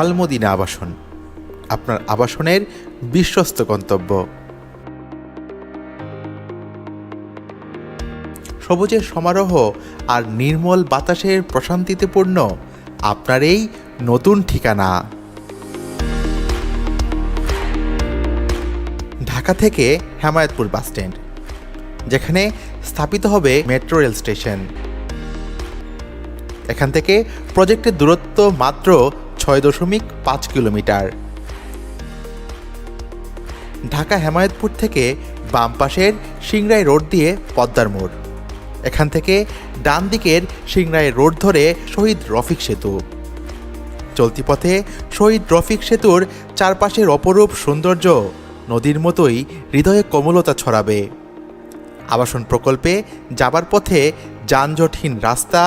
আল-মদিনা আবাসন, আপনার আবাসনের বিশ্বস্ত গন্তব্য। সবুজের সমারোহ আর নির্মল বাতাসের প্রশান্তিতে পূর্ণ আপনার এই নতুন ঠিকানা। ঢাকা থেকে হেমায়েতপুর বাসস্ট্যান্ড, যেখানে স্থাপিত হবে মেট্রো রেল স্টেশন। এখান থেকে প্রজেক্টের দূরত্ব মাত্র 6.5 কিলোমিটার। ঢাকা হেমায়েতপুর থেকে বাম পাশের সিংড়াই রোড দিয়ে পদ্মার মোড়, এখান থেকে ডান দিকের সিংড়াই রোড ধরে শহীদ রফিক সেতু। চলতি পথে শহীদ রফিক সেতুর চারপাশের অপরূপ সৌন্দর্য নদীর মতোই হৃদয়ে কোমলতা ছড়াবে। আবাসন প্রকল্পে যাবার পথে যানজটহীন রাস্তা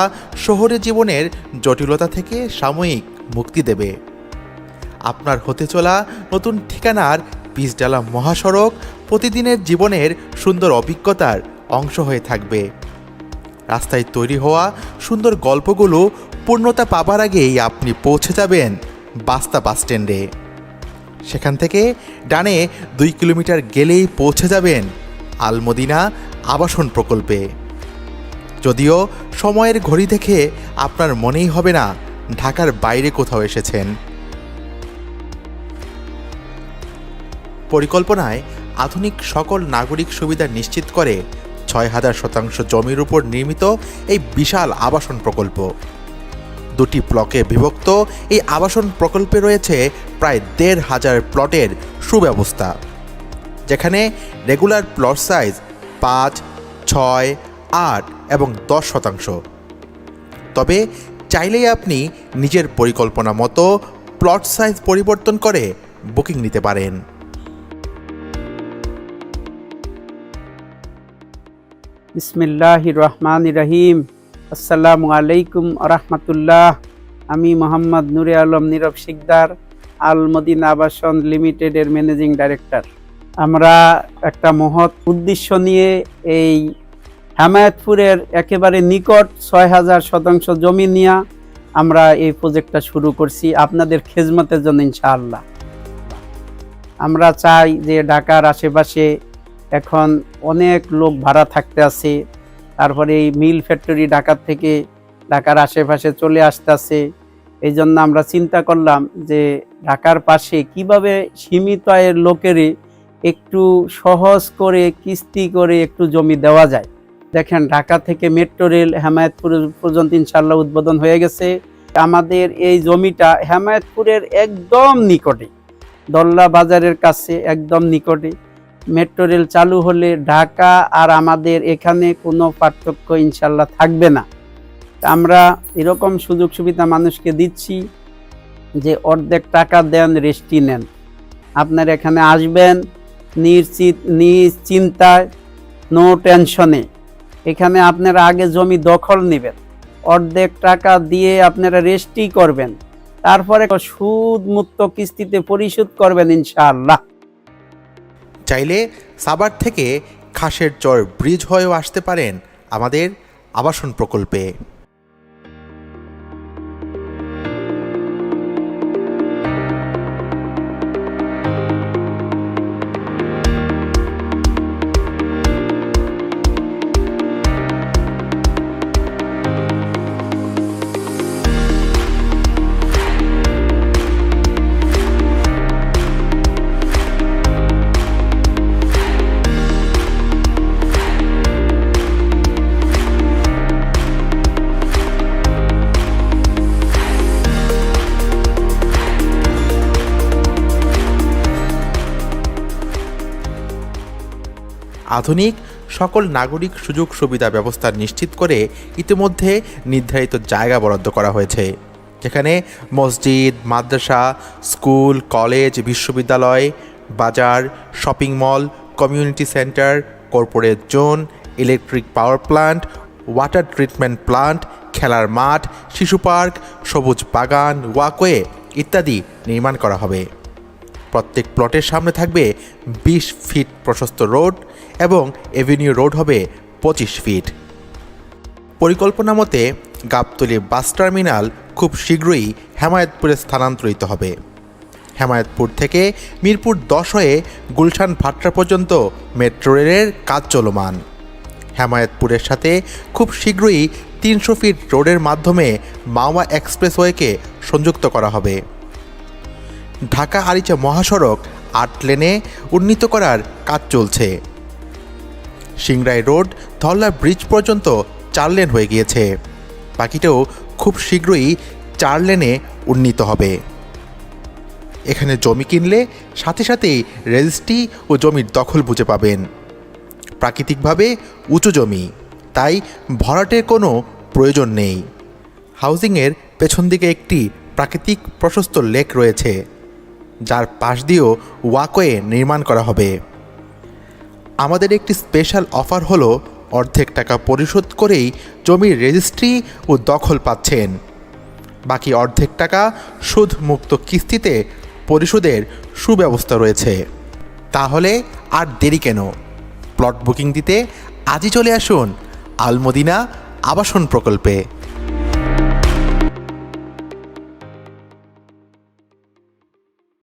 শহরে জীবনের জটিলতা থেকে সাময়িক মুক্তি দেবে। আপনার হতে চলা নতুন ঠিকানার পিচঢালা মহাসড়ক প্রতিদিনের জীবনের সুন্দর অভিজ্ঞতার অংশ হয়ে থাকবে। রাস্তায় তৈরি হওয়া সুন্দর গল্পগুলো পূর্ণতা পাবার আগেই আপনি পৌঁছে যাবেন বাস্তা বাসস্ট্যান্ডে। সেখান থেকে ডানে 2 কিলোমিটার গেলেই পৌঁছে যাবেন আল-মদিনা আবাসন প্রকল্পে। যদিও সময়ের ঘড়ি দেখে আপনার মনেই হবে না ঢাকার বাইরে কোথাও এসেছেন। পরিকল্পনায় আধুনিক সকল নাগরিক সুবিধা নিশ্চিত করে 6000 জমির উপর নির্মিত এই বিশাল আবাসন প্রকল্প। 2টি ব্লকে বিভক্ত এই আবাসন প্রকল্পে রয়েছে প্রায় 1500 প্লটের সুব্যবস্থা, যেখানে রেগুলার প্লট সাইজ 5, 6, 8 এবং 10%। তবে চাইলেই আপনি নিজের পরিকল্পনা মতো প্লট সাইজ পরিবর্তন করে বুকিং নিতে পারেন। বিসমিল্লাহির রহমানির রহিম। আসসালামু আলাইকুম রহমতুল্লাহ। আমি মোহাম্মদ নূরে আলম নীরব শিকদার, আল-মদিনা আবাসন লিমিটেডের ম্যানেজিং ডাইরেক্টর। আমরা একটা মহৎ উদ্দেশ্য নিয়ে এই হেমায়েতপুরের একেবারে নিকট 6000 জমি নিয়ে আমরা এই প্রজেক্টটা শুরু করছি আপনাদের খেজমতের জন্য ইনশাআল্লাহ। আমরা চাই যে ঢাকার আশেপাশে এখন অনেক লোক ভাড়া থাকতে আছে, তারপরে এই মিল ফ্যাক্টরি ঢাকার থেকে ঢাকার আশেপাশে চলে আসতেছে। এই জন্য আমরা চিন্তা করলাম যে ঢাকার পাশে কিভাবে সীমিত আয়ের লোকেরে একটু সহজ করে কিস্তি করে একটু জমি দেওয়া যায়। দেখেন, ঢাকা থেকে মেট্রো রেল হেমায়েতপুর পর্যন্ত ইনশাআল্লাহ উদ্বোধন হয়ে গেছে। আমাদের এই জমিটা হেমায়েতপুরের একদম নিকটে, দল্লা বাজারের কাছে একদম নিকটে। মেট্রো রেল চালু হলে ঢাকা আর আমাদের এখানে কোনো পার্থক্য ইনশাল্লাহ থাকবে না। আমরা এরকম সুযোগ সুবিধা মানুষকে দিচ্ছি যে অর্ধেক টাকা দেন, রেস্টি নেন। আপনার এখানে আসবেন নিশ্চিন্তায়, নো টেনশনে। এখানে আপনারা আগে জমি দখল নেবেন, অর্ধেক টাকা দিয়ে আপনারা রেস্টি করবেন, তারপরে সুদ মুক্ত কিস্তিতে পরিশোধ করবেন ইনশাআল্লাহ। চাইলে সাভার থেকে খাসের চর ব্রিজ হয়েও আসতে পারেন আমাদের আবাসন প্রকল্পে। আধুনিক সকল নাগরিক সুযোগ সুবিধা ব্যবস্থা নিশ্চিত করে ইতিমধ্যে নির্ধারিত জায়গা বরাদ্দ করা হয়েছে, যেখানে মসজিদ, মাদ্রাসা, স্কুল, কলেজ, বিশ্ববিদ্যালয়, বাজার, shopping mall, community centre, corporate zone, electric power plant, water treatment plant, খেলার মাঠ, শিশু পার্ক, সবুজ বাগান, ওয়াকওয়ে ইত্যাদি নির্মাণ করা হবে। প্রত্যেক প্লটের সামনে থাকবে 20 ফিট প্রশস্ত রোড এবং এভিনিউ রোড হবে 25 ফিট। পরিকল্পনা মতে গাবতলী বাস টার্মিনাল খুব শীঘ্রই হেমায়েতপুরে স্থানান্তরিত হবে। হেমায়েতপুর থেকে মিরপুর 10 হয়ে গুলশান ভাট্রা পর্যন্ত মেট্রো রেলের কাজ চলমান। হেমায়েতপুরের সাথে খুব শীঘ্রই 300 ফিট রোডের মাধ্যমে মাওয়া এক্সপ্রেসওয়েকে সংযুক্ত করা হবে। ঢাকা আরিচা মহাসড়ক 8 লেনে উন্নীত করার কাজ চলছে। সিংড়াই রোড ধল্লা ব্রিজ পর্যন্ত 4 লেন হয়ে গিয়েছে, বাকিটাও খুব শীঘ্রই 4 লেনে উন্নীত হবে। এখানে জমি কিনলে সাথে সাথেই রেজিস্ট্রি ও জমির দখল বুঝে পাবেন। প্রাকৃতিকভাবে উঁচু জমি, তাই ভরাটের কোনো প্রয়োজন নেই। হাউজিংয়ের পেছন দিকে একটি প্রাকৃতিক প্রশস্ত লেক রয়েছে, যার পাশ দিয়েও ওয়াকওয়ে নির্মাণ করা হবে। আমাদের একটি স্পেশাল অফার হলো অর্ধেক টাকা পরিশোধ করেই জমির রেজিস্ট্রি ও দখল পাচ্ছেন। বাকি অর্ধেক টাকা সুদ মুক্ত কিস্তিতে পরিশোধের সুব্যবস্থা রয়েছে। তাহলে আর দেরি কেন? প্লট বুকিং দিতে আজই চলে আসুন আল মদিনা আবাসন প্রকল্পে।